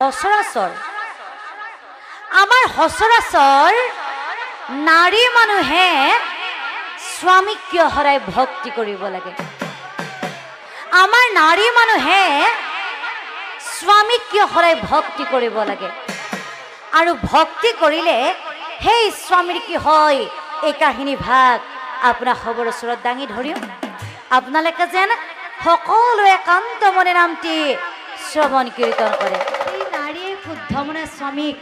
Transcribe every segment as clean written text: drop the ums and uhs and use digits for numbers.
সচৰাচৰ আমাৰ সচৰাচৰ নাৰী মানুহে স্বামীক কিয় সদায় ভক্তি কৰিব লাগে? আমাৰ নাৰী মানুহে স্বামীক কিয় সদায় ভক্তি কৰিব লাগে? আৰু ভক্তি কৰিলে সেই স্বামীৰ কি হয় এই কাহিনী ভাগ আপোনাৰ খবৰ ওচৰত দাঙি ধৰিম। আপোনালোকে যেন সকলোৱে একান্ত মনে নামটি শ্ৰৱণ কীৰ্তন কৰে। নাৰীয়ে শুদ্ধ মনে স্বামীক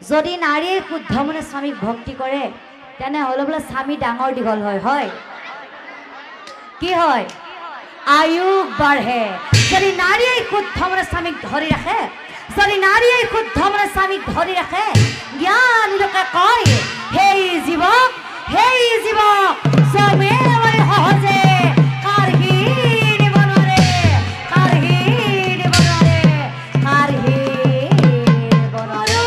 যদি নাৰীয়ে শুদ্ধ মনে স্বামীক ভক্তি কৰে তেনেহ'লে বোলে স্বামী ডাঙৰ দীঘল হয়। হয় কি হয়? আয়ুস বাঢ়ে। যদি নাৰীয়ে শুদ্ধ মনে স্বামীক ধৰি ৰাখে, যদি নাৰীয়ে শুদ্ধ মনে স্বামীক ধৰি ৰাখে, জ্ঞানী লোকে কয় সেই যুৱক স্বামীয়ে মানে সহজে কাঢ়ি নিব নোৱাৰে, কাঢ়ি নিব নোৱাৰে, কাঢ়ি নিব নোৱাৰে।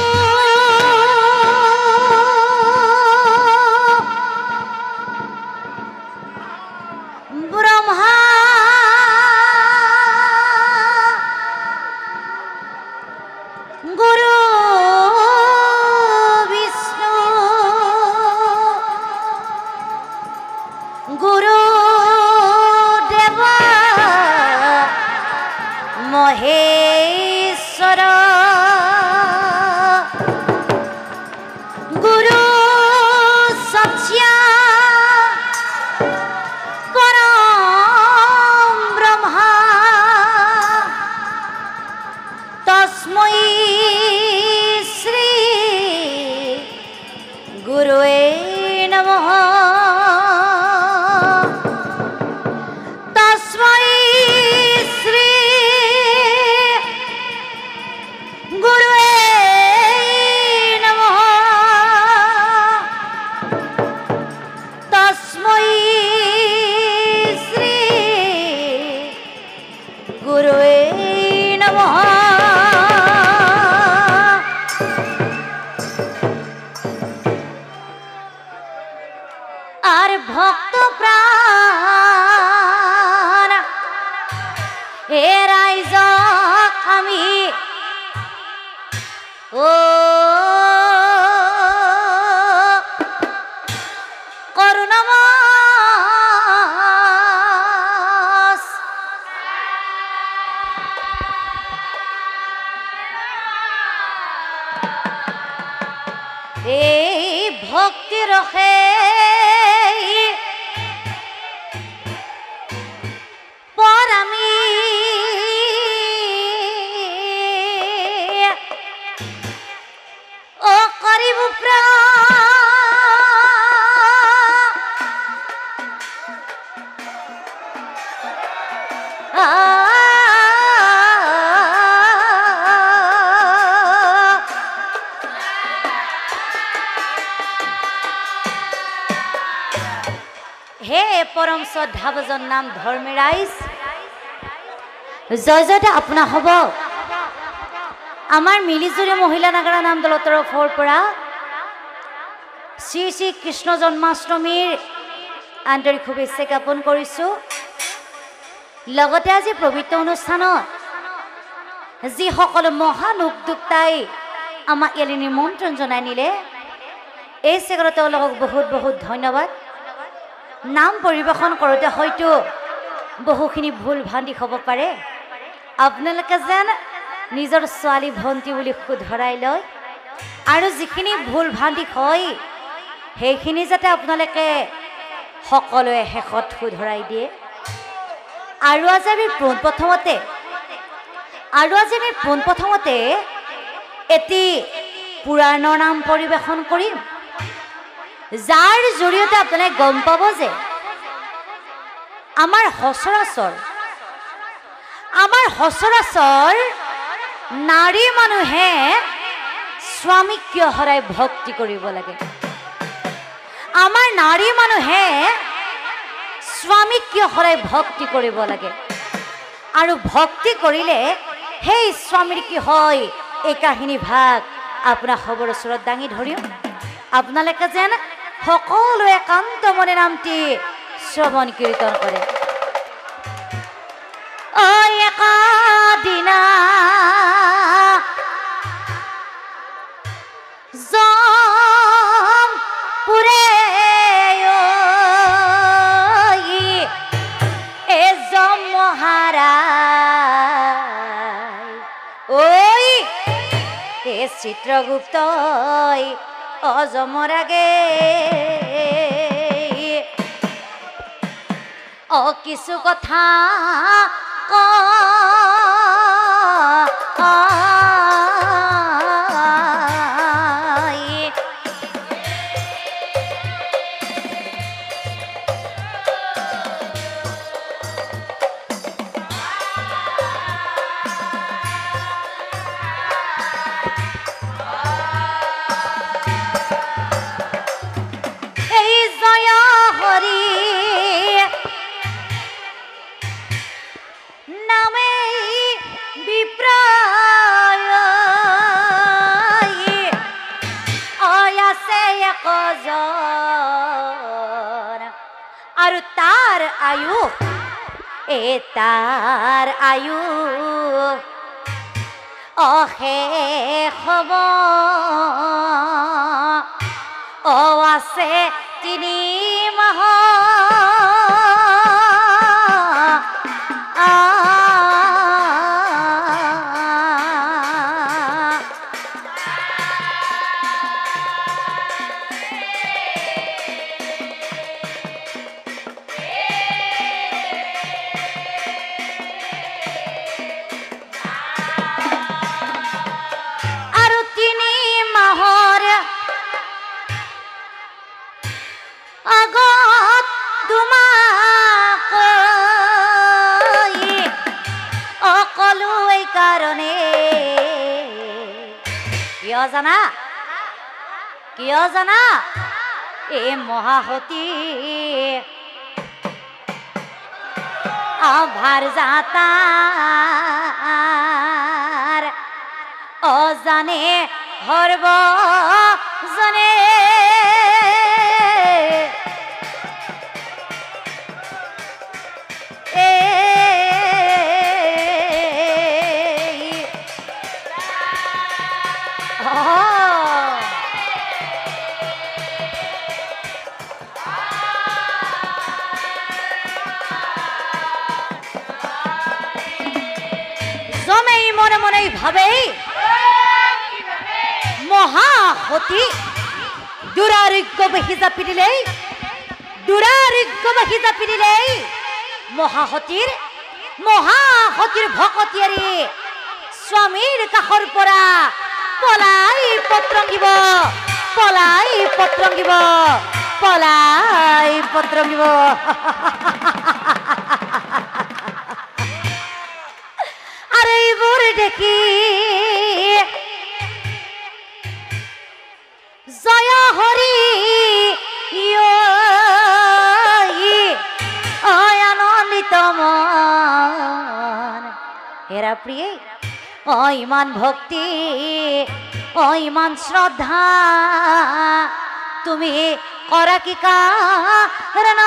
ব্ৰহ্মা গুৰু বিষ্ণু গুৰু দেৱ মহেশ্বৰ গুৰু সচ্যাৎ পৰম ব্ৰহ্মা তস্मै শ্ৰী গুৰুৱে নমঃ। তস্मै শ্ৰী গুৰুৱে নমঃ। তস্मै শ্ৰী গুৰুৱে নমঃ। আৰ ভক্ত প্ৰাণ হে ৰাইজক আমি ও কৰুণামস এই ভক্তি ৰখে পৰ আমি ও কৰিব হে পৰম শ্ৰদ্ধাভাজন নাম ধৰ্মী ৰাইজ, জয় জয়তে আপোনাৰ হ'ব। আমাৰ মিলিজুলি মহিলা নাগাৰা নাম দলৰ তৰফৰ পৰা শ্ৰী শ্ৰী কৃষ্ণ জন্মাষ্টমীৰ আন্তৰিক শুভেচ্ছা জ্ঞাপন কৰিছোঁ। লগতে আজি পবিত্ৰ অনুষ্ঠানত যিসকল মহান উদ্যোক্তাই আমাক ইয়ালৈ নিমন্ত্ৰণ জনাই নিলে এই চেগৰ তেওঁলোকক বহুত বহুত ধন্যবাদ। নাম পৰিৱেশন কৰোঁতে হয়তো বহুখিনি ভুল ভ্ৰান্তি হ'ব পাৰে। আপোনালোকে যেন নিজৰ ছোৱালী ভণ্টি বুলি শুধৰাই লয় আৰু যিখিনি ভুল ভ্ৰান্তি হয় সেইখিনি যাতে আপোনালোকে সকলোৱে শেষত শুধৰাই দিয়ে। আৰু আজি আমি পোনপ্ৰথমতে এটি পুৰাণৰ নাম পৰিৱেশন কৰিম, যাৰ জৰিয়তে আপোনালোকে গম পাব যে আমাৰ সচৰাচৰ নাৰী মানুহে স্বামীক কিয় সদায় ভক্তি কৰিব লাগে? আমাৰ নাৰী মানুহে স্বামীক কিয় সদায় ভক্তি কৰিব লাগে? আৰু ভক্তি কৰিলে সেই স্বামীৰ কি হয় এই কাহিনী ভাগ আপোনাৰ খবৰ ওচৰত দাঙি ধৰিম। আপোনালোকে যেন সকলোৱে একান্ত মনে নামটি শ্ৰৱণ কীৰ্তন কৰে। ঐ একা দিনা ওই এ চিত্রগুপ্ত অজমর আগে ও কিছু কথা আর তার আয়ু তার আয়ু অশেষ হব আছে 3 মাহ আগত তোমাক অকলো এই কারণে কিয় জানা এ মহাসতী আভার যাতার অজানে হরব জনে জমেই মনে মনেই ভাবেই মহাসতী দুরারোগ্য বাহিজা পিটিলেই মহাসতীৰ ভকতীয়াৰী স্বামীৰ কাষৰ পৰা পলাই পত্ৰঙ্গিব আৰ এইবোৰ দেখি জয় হৰি আনন্দিত মন হেৰা প্ৰিয়ে ইমান ভক্তি ইমান শ্ৰদ্ধা তুমি কৰা কি কাৰন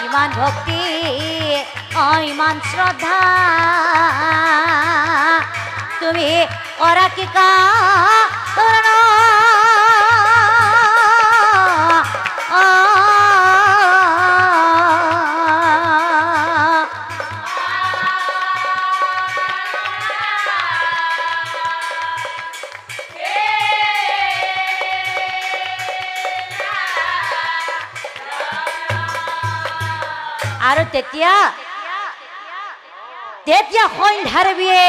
ইমান ভক্তি ইমান শ্ৰদ্ধা তুমি কৰা কি কাৰন আৰু তেতিয়া সন্ধ্যাৰ বিয়ে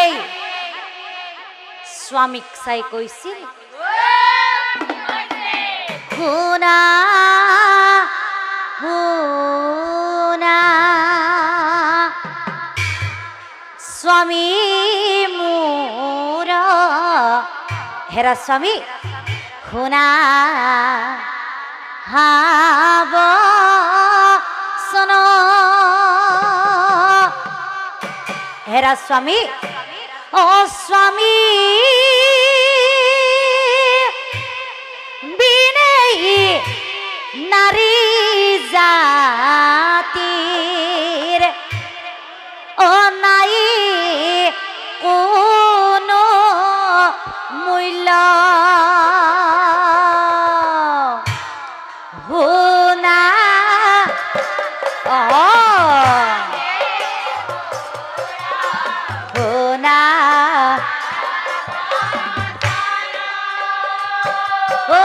স্বামীক চাই কৈছিল শুনা স্বামী মোৰ হেৰা স্বামী শুনা হাব হেরা স্বামী স্বামী বিনে নারী জাতির ও নাই কোনো মূল্য হুনা হুনা ও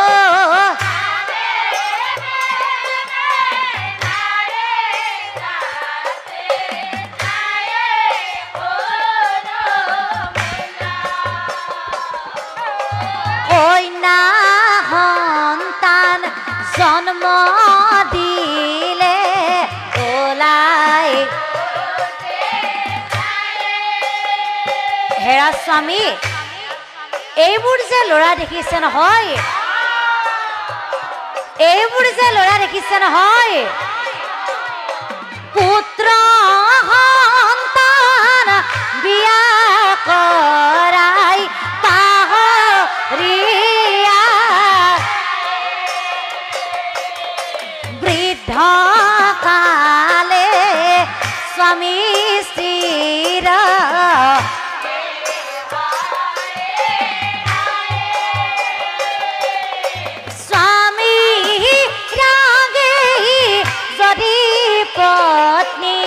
কইনা সন্তান জন্ম দিলে ওলাই হেৰা স্বামী এইবোৰ যে ল'ৰা দেখিছে নহয় এইবোৰ যে ল'ৰা দেখিছে নহয় পুত্ৰ সন্তান বিয়া কৰাই পাহৰিয়া বৃদ্ধ কালে স্বামী স্ত্ৰীৰ স্বামী ৰাগে যদি পত্নী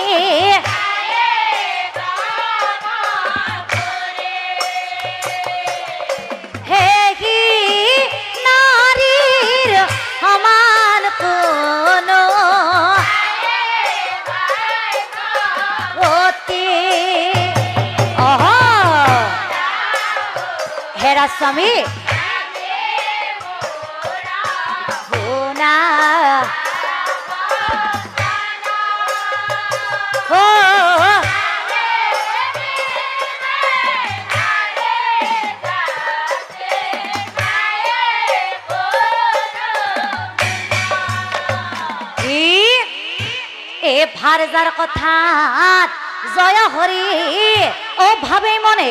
হেহি নাৰীৰ সমান কোনো অতি হেৰা স্বামী শুনা এ ভাৰজাৰ কথাত জয় হৰি ও ভাবে মনে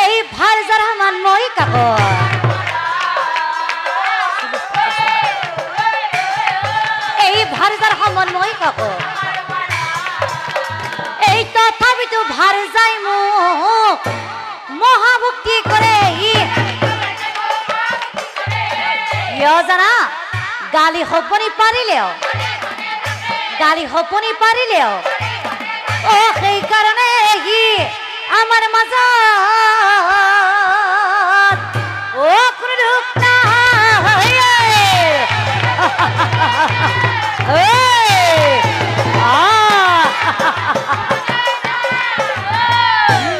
এই ভাৰজাৰ সমান মই কাক এই ভাৰজাৰ সমান মই কাক এই তথাপিতো ভাৰজাই মোক মহাভক্তি কৰে কিয় জানা গালি সপনি পাৰিলেও ও সেইকাৰণে সি আমাৰ মাজত ও কোনো দুখ নাই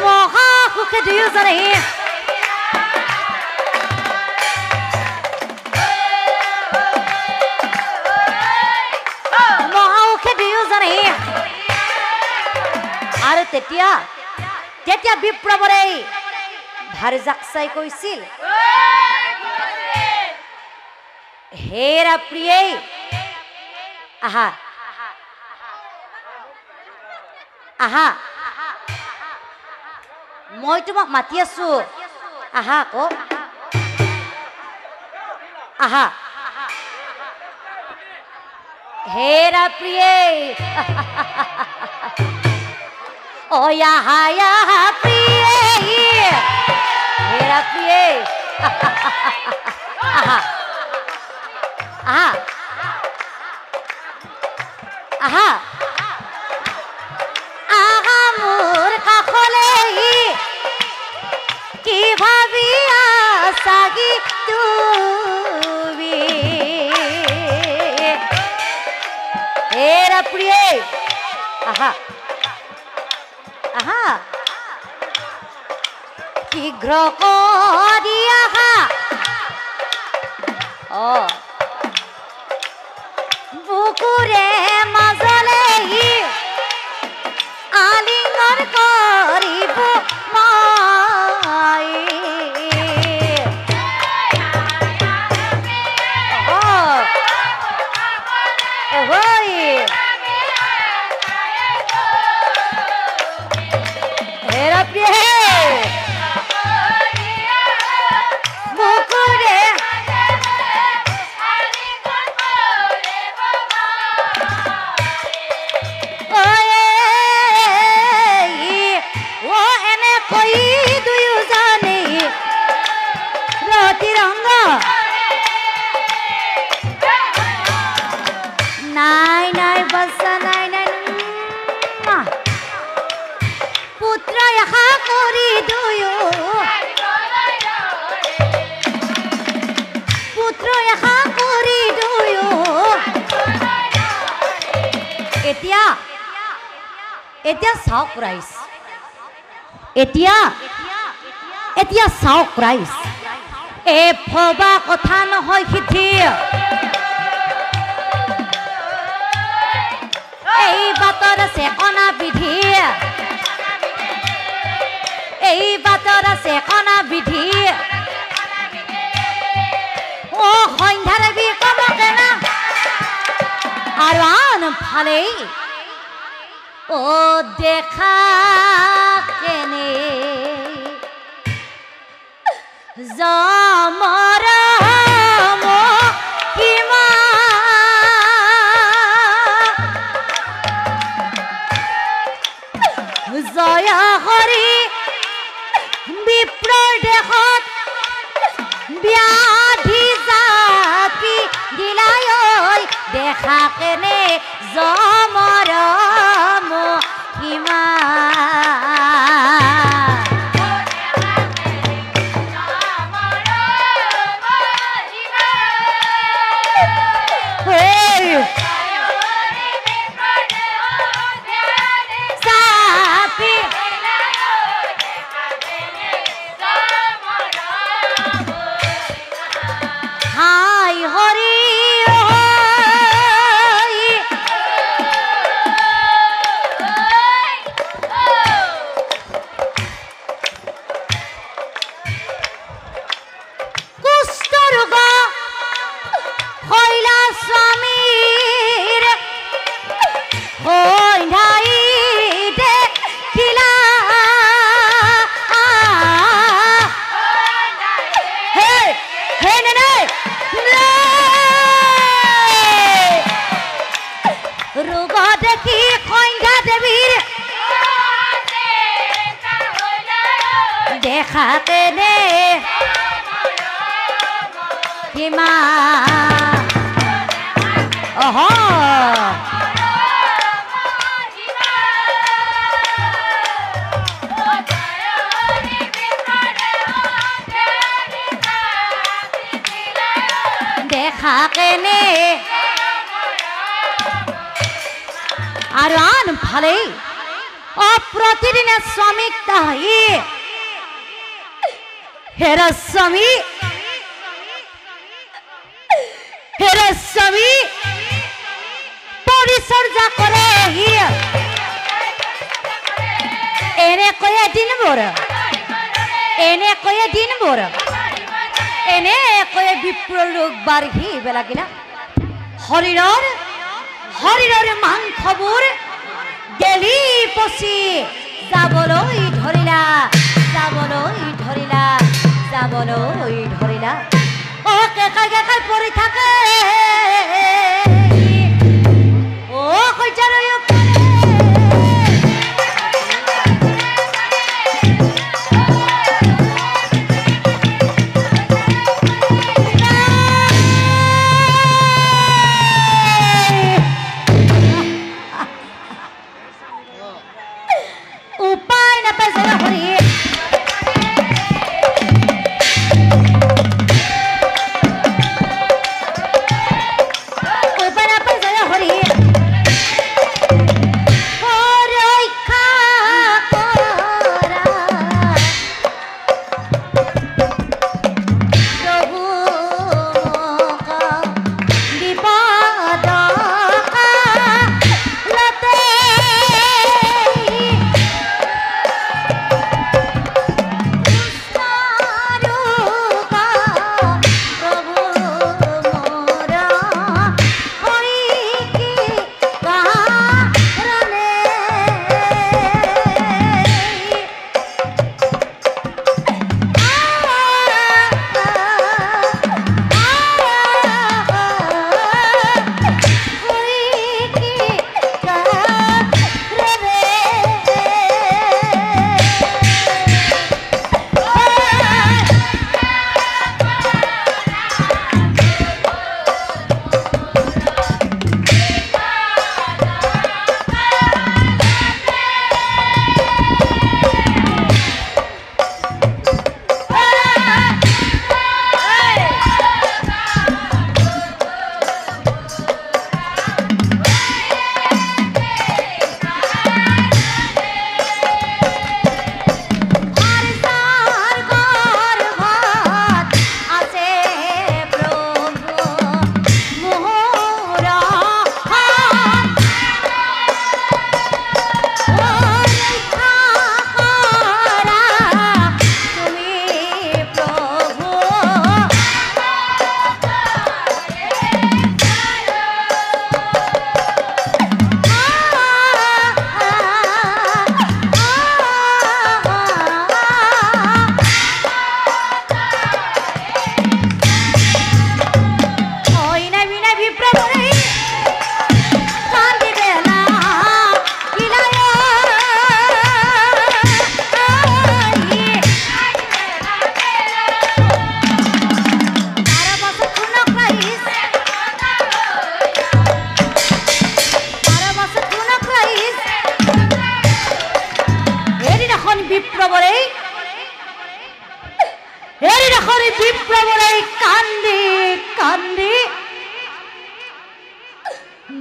মহা সুখে দুয়োজনে আৰু তেতিয়া বিপ্ৰবৰে ভাৰজাক চাই কৈছিল হেৰা প্ৰিয়ে আহা আহা মই তোমাক মাতি আছো আহা আকৌ আহা হেৰা প্ৰিয়ে ओ यहाँ प्रिय मेरा प्रिय आहा आहा आहा आहा मोर काखले की भाभी आसागी तू भी मेरा प्रिय आहा আহা শীঘ্ৰ কৰি আহা বুকুৰে মাজলে আলিঙ্গন কৰিব মই এতিয়া চাওক ৰাইজ, এতিয়া চাওক ৰাইজ, এই ভবা কথা নহয় সিদ্ধি, এই বাটৰ আছে কণা বিধি, এই বাটৰ আছে কণা বিধি, ও সন্ধ্যাৰে বি কমকে না আৰু আন ভালেই ও দেখা কেনে যমৰ মহিমা জয় হৰি বিপ্ৰৰ দেশত ব্যাধি জাতি দিলাই দেখা কেনে যমৰ মহিমা দেখা কেনে হিমা অহ দেখা কেনে আৰু আন ভালেই অপ্ৰতিদিনে স্বামীক তাহি হেৰা স্বামী পৰিচৰ্যা কৰে এনেকৈয়ে দিনবোৰ এনেকৈয়ে বিপ্ৰ ৰোগ বাঢ়িব লাগিলা শৰীৰৰ মাংসবোৰ গেলি পচি যাবলৈ ধৰিলা ও কেকাই পৰি থাকে ও কইজাৰৈ উপায় নাপাইছে হৰি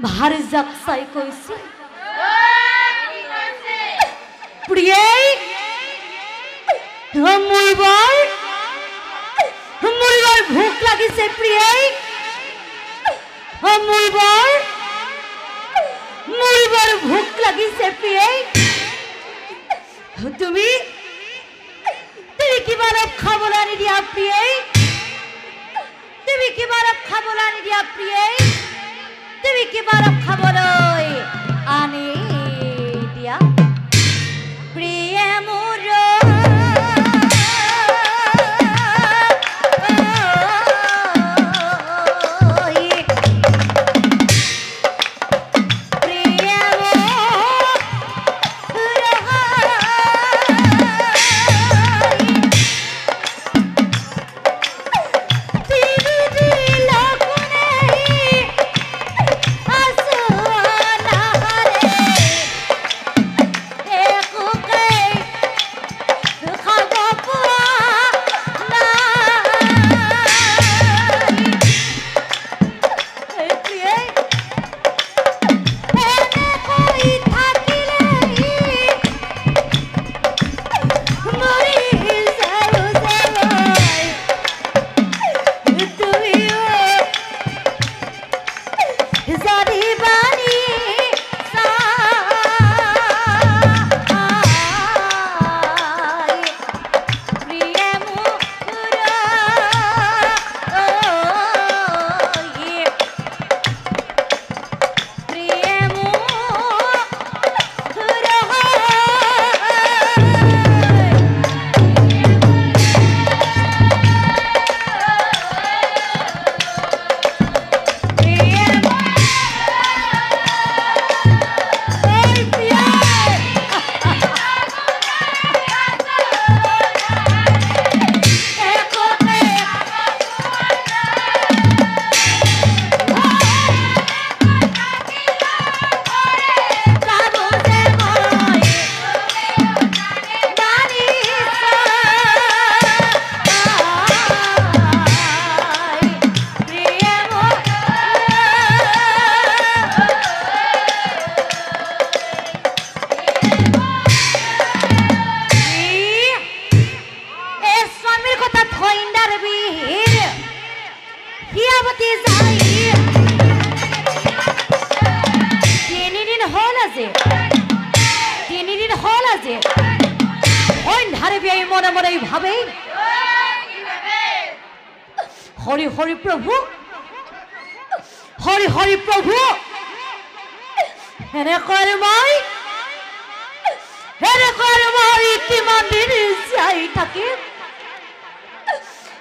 ভার জাকসাই কইছে প্রিয়াই মুইবার ভুক লাগিছে প্রিয়াই মুইবার ভুক লাগিছে প্রিয়াই তুমি কি বারব খাবলানি দিয়া প্রিয়াই তুমি কি বারব খাবলানি দিয়া প্রিয়াই তুমি কি বারব খাবলই আনি দিয়া প্রিয় মোর हरि हरि प्रभु हेरे करमाई कि मंदिर जाई থাকে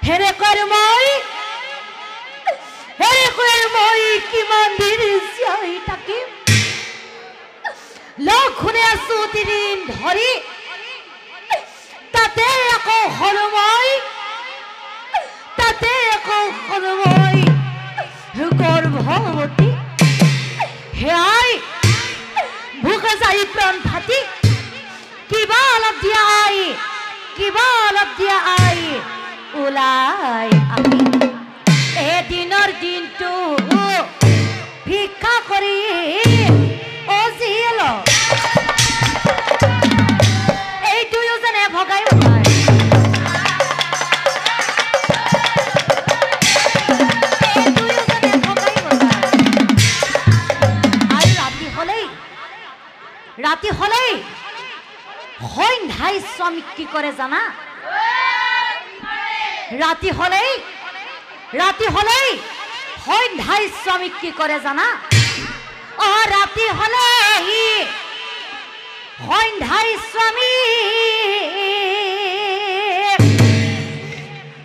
हेरे करमाई कि मंदिर जाई থাকে লক্ষণে সুতিদিন ধরি তাতে আকৌ হৰময় गर्भवती हेय भूखे जाई प्राण फाटी किबा अलप दिया आई उलाई आमी एदिनर दिनटू भिक्षा करी अजिल এই দুয়োজনে ভগাই राति हले सन्ध्याय स्वामी की करे जाना राति हले सन्ध्याय स्वामी की करे जाना और राति हले सन्ध्याय स्वामी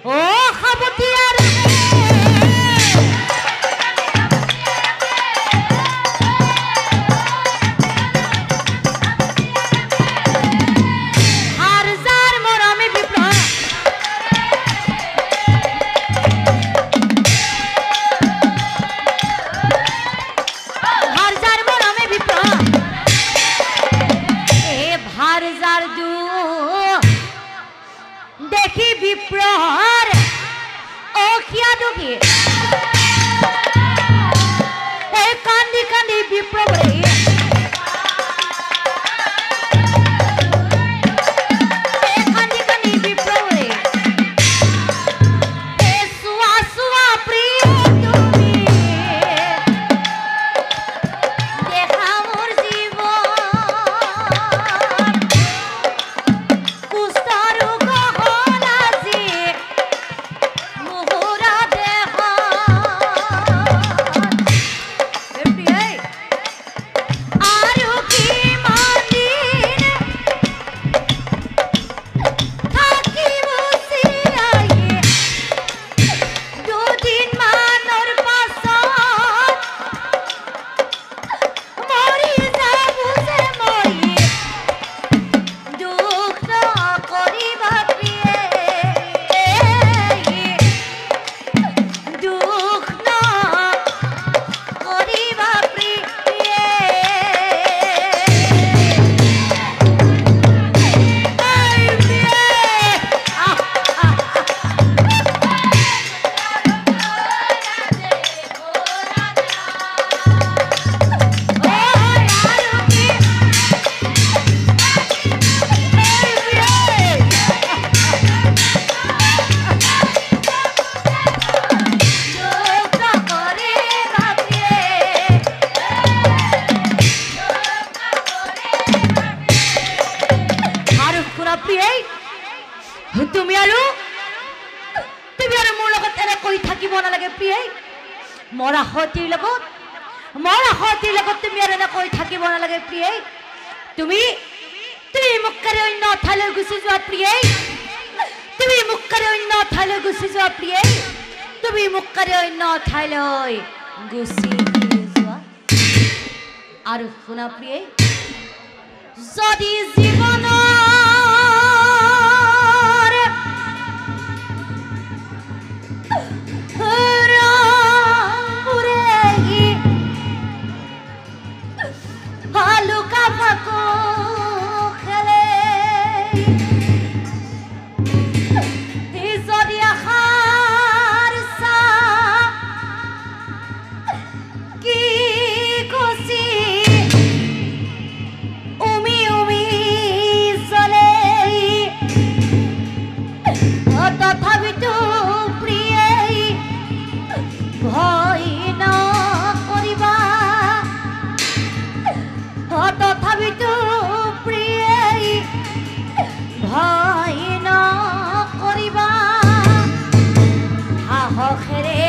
ओ खाबतियार देखी विप्र মৰা সতীৰ লগত তুমি আৰু এনেকৈ থাকিব নালাগে প্ৰিয়ে তুমি মোক কাৰে অন্য ঠাইলৈ গুচি যোৱা প্ৰিয়ে তুমি মোক কাৰে অন্য ঠাইলৈ গুচি যোৱা প্ৰিয়ে তুমি মোক কাৰে অন্য ঠাইলৈ গুচি যোৱা আৰু শুনা প্ৰিয়ে যদি জীৱনৰ লুকা ফাকো খেলে যদি আশাৰ কি খুচি উমি চলে তথাপিতো প্ৰিয়ে ভয় নকৰিবা তথাপিতো প্ৰিয়ে ভয় নকৰিবা সাহসেৰে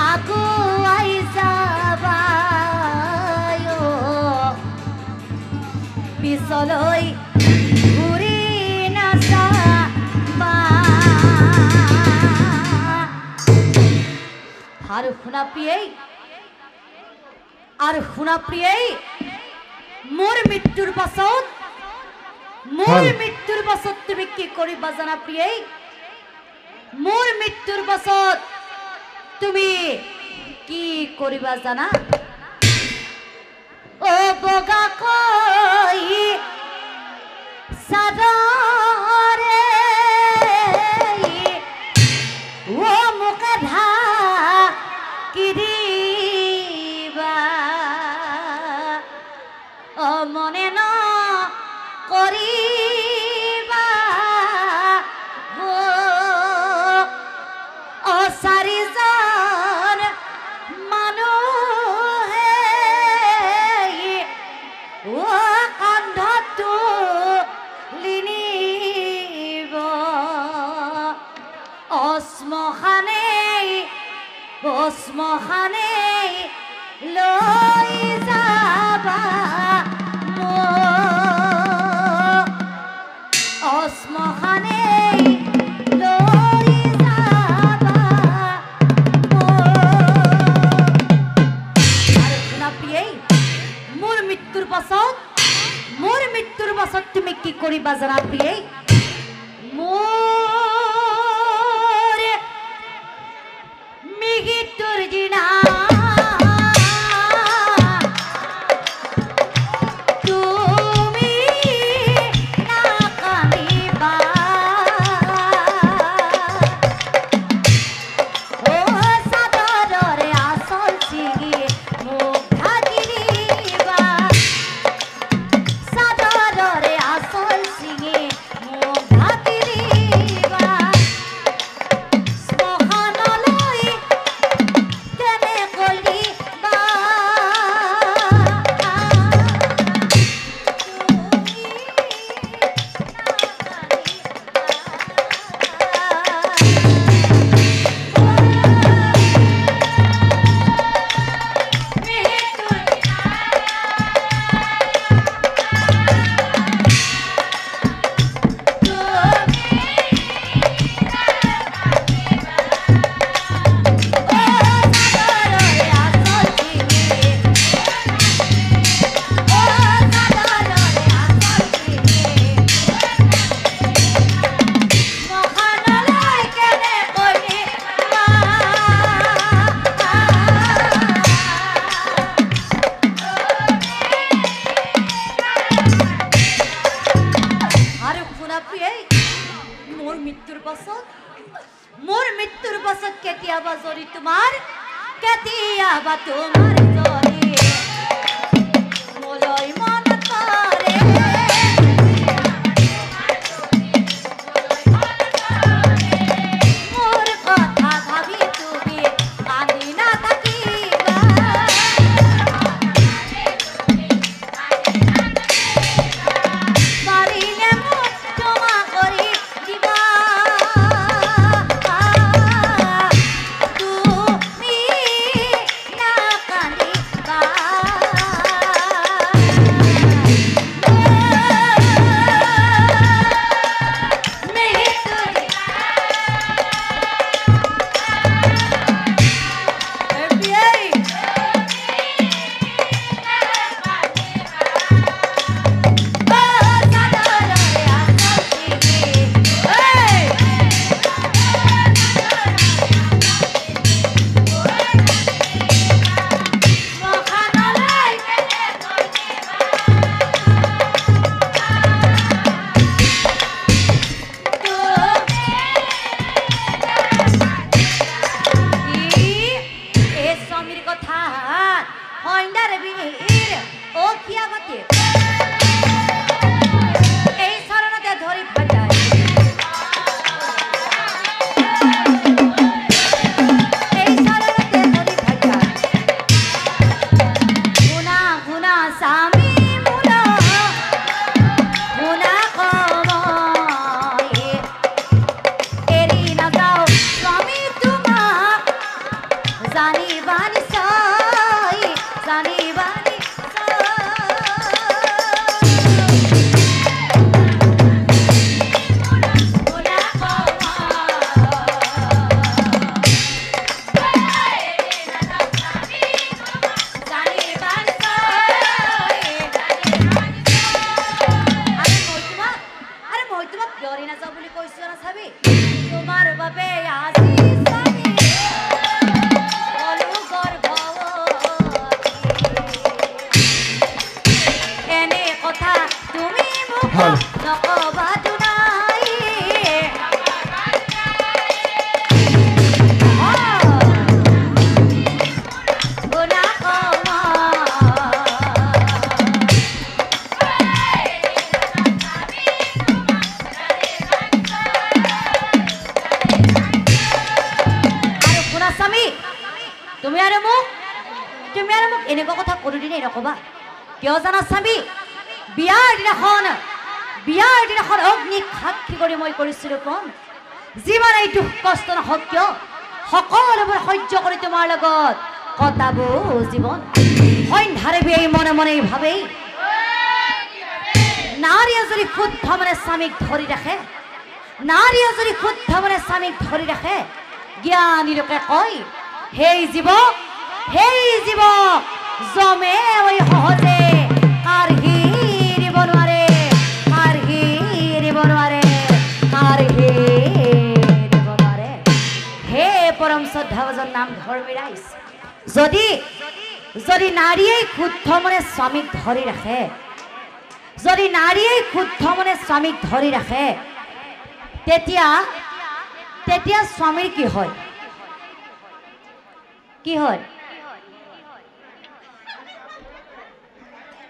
আগুৱাই যাবা পিছলৈ ঘূৰি নাযাবা আৰু শুনা প্ৰিয়ে মোৰ মৃত্যুৰ পাছত তুমি কি কৰিবা জানা প্ৰিয়ে মোৰ মৃত্যুৰ পাছত তুমি কি কৰিবা জানা ও বগাকৈ চাদৰে ও মুখে ঢাকি দিবা মনে ন কৰিবা চাৰিজন মানুহে কান্ধটো লিনিব শ্মশানে লৈ যাবা শ্মশানে লৈ যাবা আৰু শুনা প্ৰিয়ে মোৰ মৃত্যুৰ পাছত তুমি কি কৰিবা জানা প্ৰিয়ে মোৰ মৃত্যুৰ দিনা কেতিয়াবা যদি তোমাৰ জৰি মোলৈ মনত পৰে মোৰ কথা ভাবি তুমি কান্দি নাথাকিবা পাৰিলে মোক ক্ষমা কৰি দিবা তুমি কথাত সন্ধ্যাৰ বীৰ অ খিয়াগতি এই চৰণতে ধৰি ভজাই এই চৰণতে ধৰি ভজাই শুনা শুনা স্বামী মোৰা শুনা কময় এৰি নাযাওঁ স্বামী তোমাক জানিবা নিশ্চয় জানিবা তোমার বাবে আজি স্বামী বলো গর্ভবতী এনে কথা তুমি মোক নকবা দুনাই গুণা কমা স্বামী তুমি আৰু মোক এনেকুৱা কথা কোনোদিনেই নকবা কিয় জানা স্বামী বিয়াৰ দিনাখন অগ্নিক সাক্ষী কৰি মই কৰিছিলোঁ কম যিমানেই দুখ কষ্ট নহওক কিয় সকলোবোৰ সহ্য কৰি তোমাৰ লগত কটাব জীৱন সন্ধ্যাৰে বিয়াই মনে মনে ভাবেই নাৰীয়ে যদি শুদ্ধ মনে স্বামীক ধৰি ৰাখে নাৰীয়ে যদি শুদ্ধ মনে স্বামীক ধৰি ৰাখে জ্ঞানী লোকে কয় হেই জীৱ জমে ঐ সহজে কাঢ়ি দিব নোৱাৰে হে পৰম শ্ৰদ্ধাভাজন নাম ধৰ্মী ৰাইজ যদি নাৰীয়ে শুদ্ধ মনে স্বামীক ধৰি ৰাখে যদি নাৰীয়ে শুদ্ধ মনে স্বামীক ধৰি ৰাখে তেতিয়া স্বামীৰ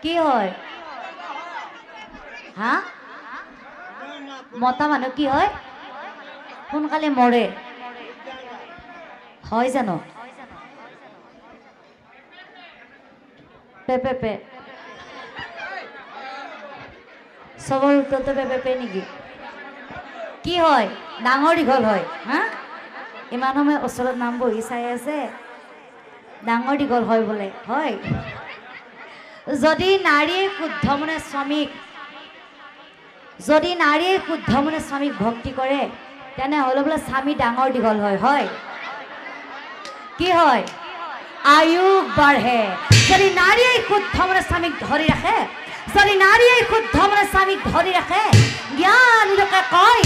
কি হয় হা মতা মানুহ কি হয় সোনকালে মৰে হয় জানো পে চবৰ উত্তৰটো পে নেকি কি হয় ডাঙৰ দীঘল হয় হা ইমান সময় ওচৰত নাম বহি চাই আছে ডাঙৰ দীঘল হয় বোলে হয় যদি নাৰীয়ে শুদ্ধ মনে স্বামীক ভক্তি কৰে তেনেহ'লে বোলে স্বামী ডাঙৰ দীঘল হয় কি হয় আয়ু বাঢ়ে যদি নাৰীয়ে শুদ্ধ মনে স্বামীক ধৰি ৰাখে জ্ঞান লোকে কয়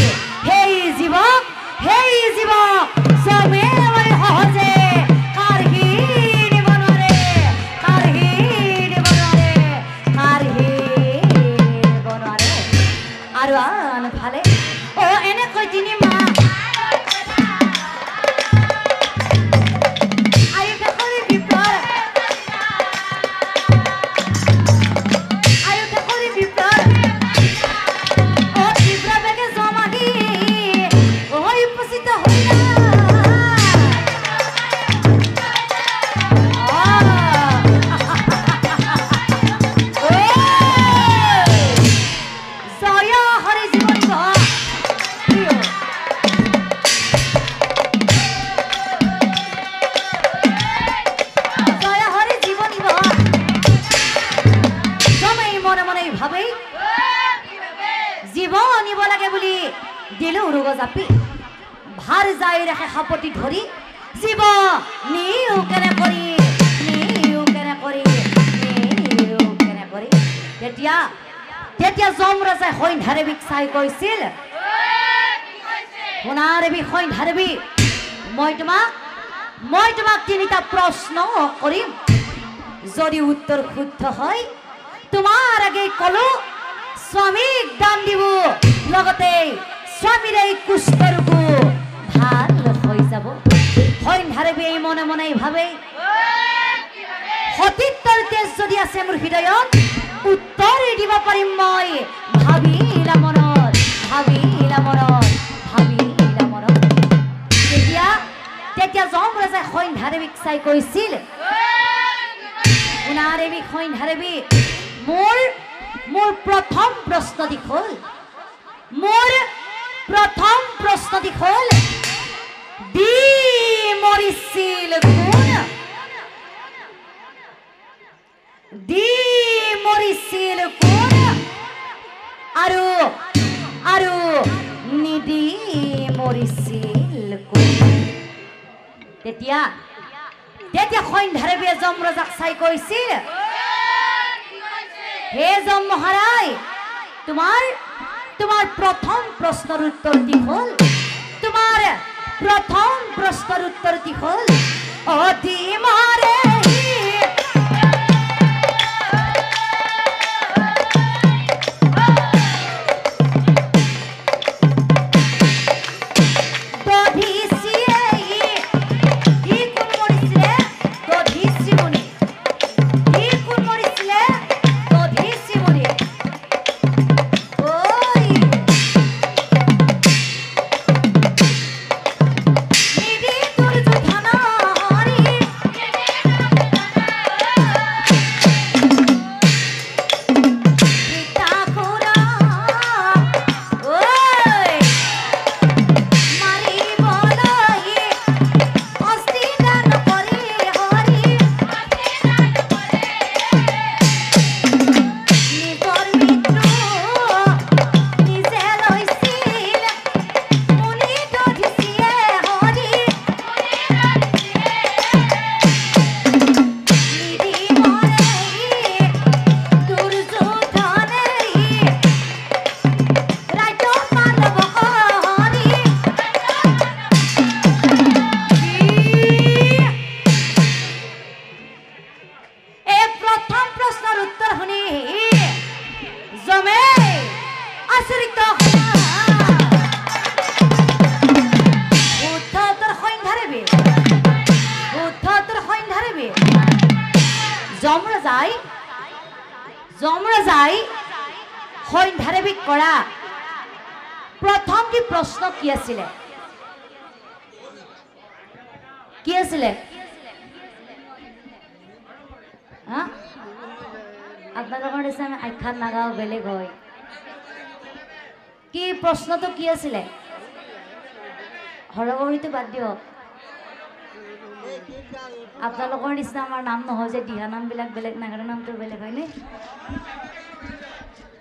হেই জীৱ জমে সহজে কাঢ়ি দিব নোৱাৰে আৰু আনফালে এনেকৈ তিনিমাহ জীৱ নিব লাগে বুলি দিলো উৰুগ জাপি ভাৰ যাই ৰাখে সাপতি ধৰি জীৱ নিও কেনে কৰি তেতিয়া যমৰাজে সন্ধ্যাদেৱীক চাই কৈছিল সোণাদেৱী সন্ধ্যাদেৱী মই তোমাক তিনিটা প্ৰশ্ন কৰিম যদি উত্তৰ শুদ্ধ হয় তোমাৰ আগে কলো স্বামীক দান দিব লগতে স্বামীৰ এই কুষ্ঠ ৰোগ ভাল হৈ যাব সন্ধ্যাদেৱী মনে মনে ভাবে সতীত্বৰ তেজ যদি আছে মোৰ হৃদয়ত উত্তৰ দিব পাৰিম মই ভাবিলা মনত তেতিয়া যমৰাজাই সন্ধ্যাদেৱীক চাই কৈছিল সোণাদেৱী সন্ধ্যাদেৱী মোৰ প্ৰথম প্ৰশ্নটি হ'ল দি মৰিছিল কোন আৰু নিদি মৰিছিল কোন তেতিয়া সন্ধ্যাদেৱীয়ে যমৰাজাক চাই কৈছিল হে যম মহাৰাজ তোমাৰ প্ৰথম প্ৰশ্নৰ উত্তৰটি হ'ল অতি মাৰে যমৰাজাই সন্ধ্যাদেৱীক কৰা প্ৰথমটি প্ৰশ্ন কি আছিলে আপোনালোকৰ নিচিনা আখ্যান নাগাওঁ বেলেগ হয় কি প্ৰশ্নটো কি আছিলে হৰগৌৰীটো বাদ দিয়ক আপোনালোকৰ নিচিনা আমাৰ নাম নহয় যে দিহা নামবিলাক বেলেগ নাগাৰা নামটো বেলেগ হয়নে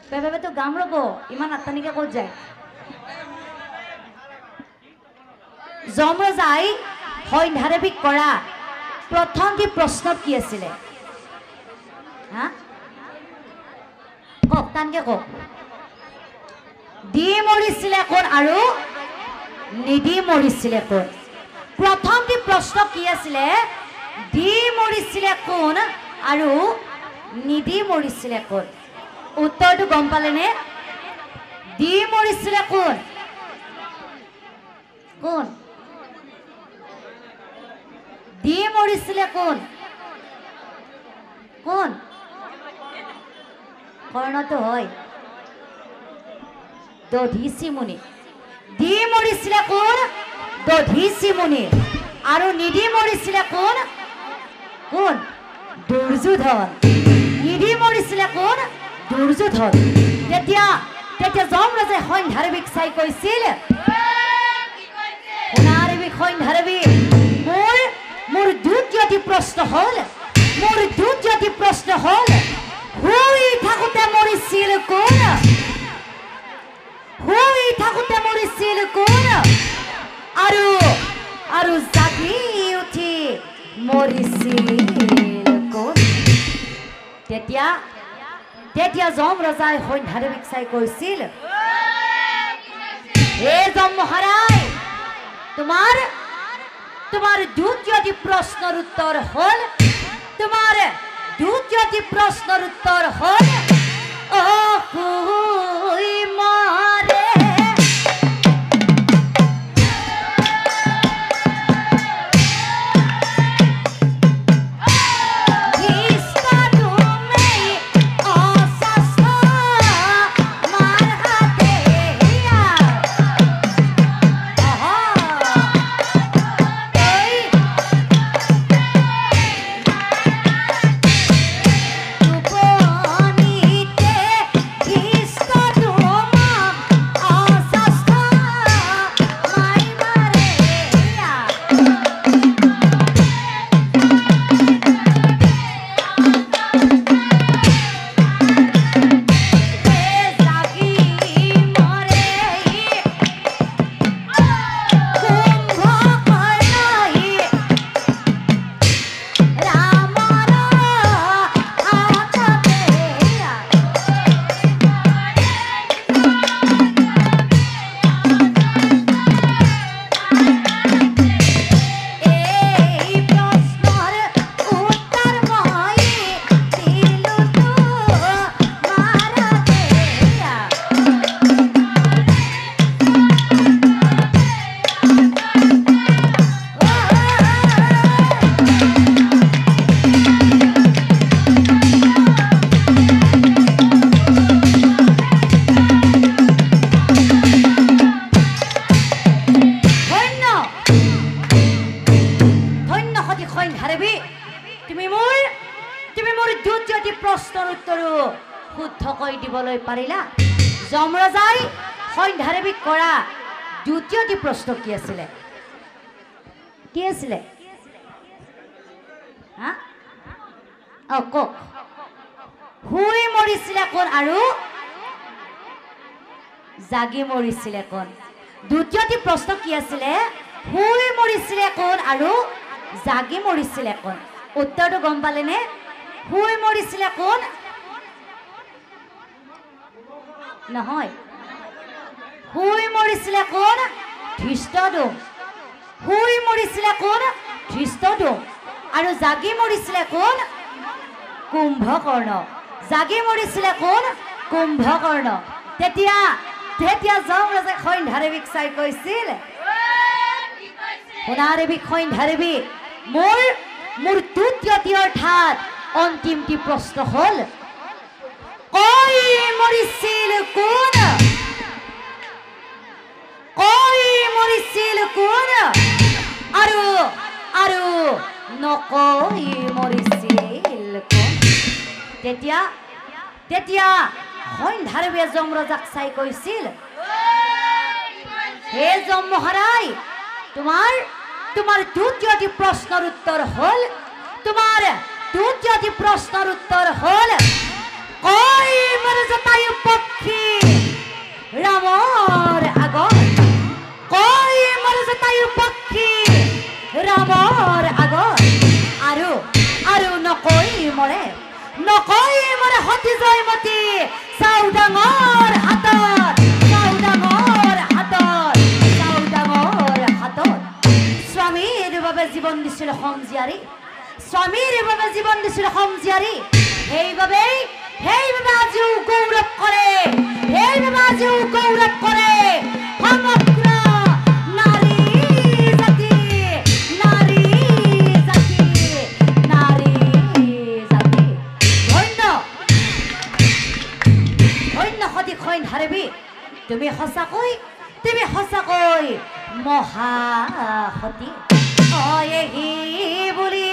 পেপেটো গাম ৰ'ব ইমান আত্মানিকে ক'ত যায় যমৰাজাই সন্ধ্যাদেৱীক কৰা প্ৰথমটি প্ৰশ্ন কি আছিলে কওক টানকে কওক দি মৰিছিলে কোন আৰু নিদি মৰিছিলে কোন প্ৰথমটি প্ৰশ্ন কি আছিলে দি মৰিছিলে কোন আৰু নিদি মৰিছিলে কোন উত্তৰটো গম পালেনে দি মৰিছিলে কোন দি মৰিছিলে কোন কৰ্ণটো হয় দধিচি মুনি দি মৰিছিলে কোন দধিচি মুনি আৰু নিদি মৰিছিলে কোন দুৰ্যোধন নিদি মৰিছিলে কোন দুৰ্যোধন তেতিয়া যমৰাজাই সন্ধ্যাদেৱীক চাই কৈছিল সন্ধ্যাদেৱী মোৰ দ্বিতীয়টি প্ৰশ্ন হ'ল শুই থাকোঁতে মৰিছিল কোন আৰু জাগি উঠি মৰিছিল কোন তেতিয়া যমৰাজাই সন্ধ্যাদেৱীক চাই কৈছিল হে যম মহাৰাজ তোমাৰ দ্বিতীয়টি প্ৰশ্নৰ উত্তৰ হ'ল শুই মাৰে দ্বিতীয়টি প্ৰশ্নৰ উত্তৰো শুদ্ধকৈ দিবলৈ পাৰিলা যমৰাজাই সন্ধ্যাৰেবি কৰা দ্বিতীয়টি প্ৰশ্ন কি আছিলে কি আছিলে হা কক শুই মৰিছিলে কোন আৰু জাগি মৰিছিলে কোন দ্বিতীয়টি প্ৰশ্ন কি আছিলে শুই মৰিছিলে কোন আৰু জাগি মৰিছিলে কোন উত্তৰটো গম পালেনে শুই মৰিছিলে কোন নহয় শুই মৰিছিলে কোন ধৃষ্টদ্যুম শুই মৰিছিলে কোন ধৃষ্টদ্যুম আৰু জাগি মৰিছিলে কোন কুম্ভকৰ্ণ জাগি মৰিছিলে কোন কুম্ভকৰ্ণ তেতিয়া তেতিয়া যমৰাজে সন্ধ্যাৰেবিক চাই কৈছিল সোণাৰেবিক সন্ধ্যাৰেবি মোৰ দ্বিতীয়টি অৰ্থাৎ অন্তিমটি প্ৰশ্ন হ'ল কৈ মৰিছিল কোন কৈ মৰিছিল কোন আৰু আৰু নকৈ মৰিছিল কোন তেতিয়া তেতিয়া সন্ধ্যাৰেবিয়ে যমৰাজাক চাই কৈছিল হে যম মহাৰাজ তোমাৰ দ্বিতীয়টি প্ৰশ্নৰ উত্তৰ হ'ল তোমাৰ দ্বিতীয়টি প্ৰশ্নৰ উত্তৰ হ'ল কৈ মোৰ জটায়ু পক্ষী ৰামৰ আগত কৈ মোৰ জটায়ু পক্ষী ৰামৰ আগত আৰু আৰু নকৈ মৰে সতী জয়মতী চাও ডাঙৰ হাতত স্বামীৰ বাবে জীৱন দিছিল সংজীয়াৰী স্বামীৰ বাবে জীৱন দিছিল সংজীয়াৰী সেইবাবে আজিও গৌৰৱ কৰে সমগ্ৰ নাৰী জাতি ধন্য সতী সন্ধ্যাৰেবি তুমি সঁচাকৈ মহাসতী এহি বুলি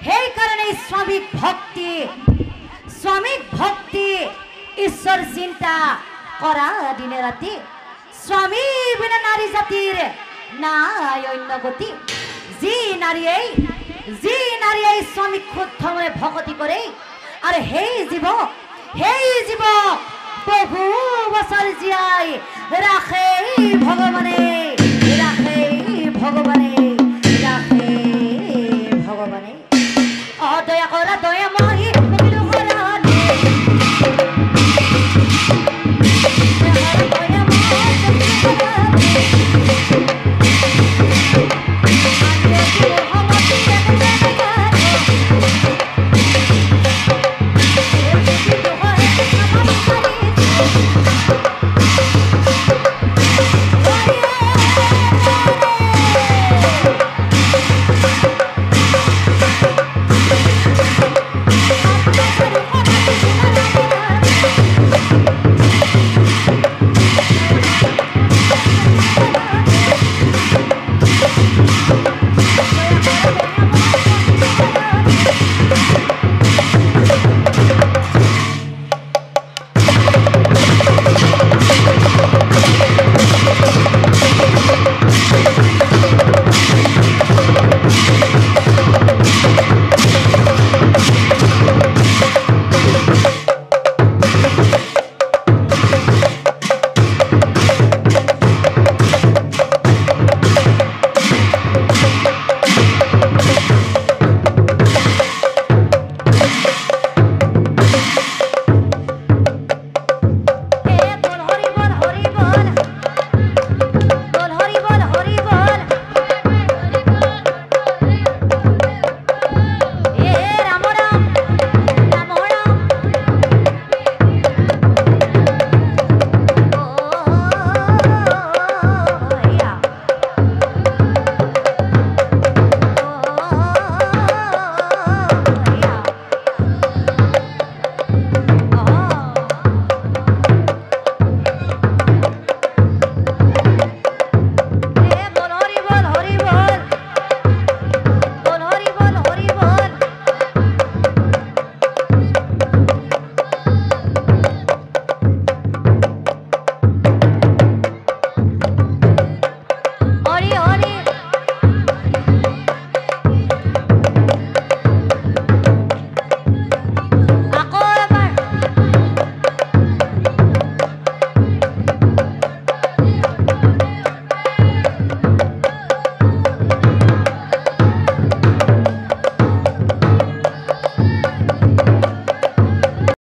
সেইকাৰণে স্বামীক ভক্তি ঈশ্বৰ চিন্তা কৰা দিনে ৰাতি স্বামী বিনা নাৰী জাতিৰ নাই অন্য গতি যি নাৰীয়ে স্বামীক শুদ্ধ মনে ভকতি কৰে আৰু সেই জীৱ বহু বছৰ জীয়াই ৰাখে ভগৱানে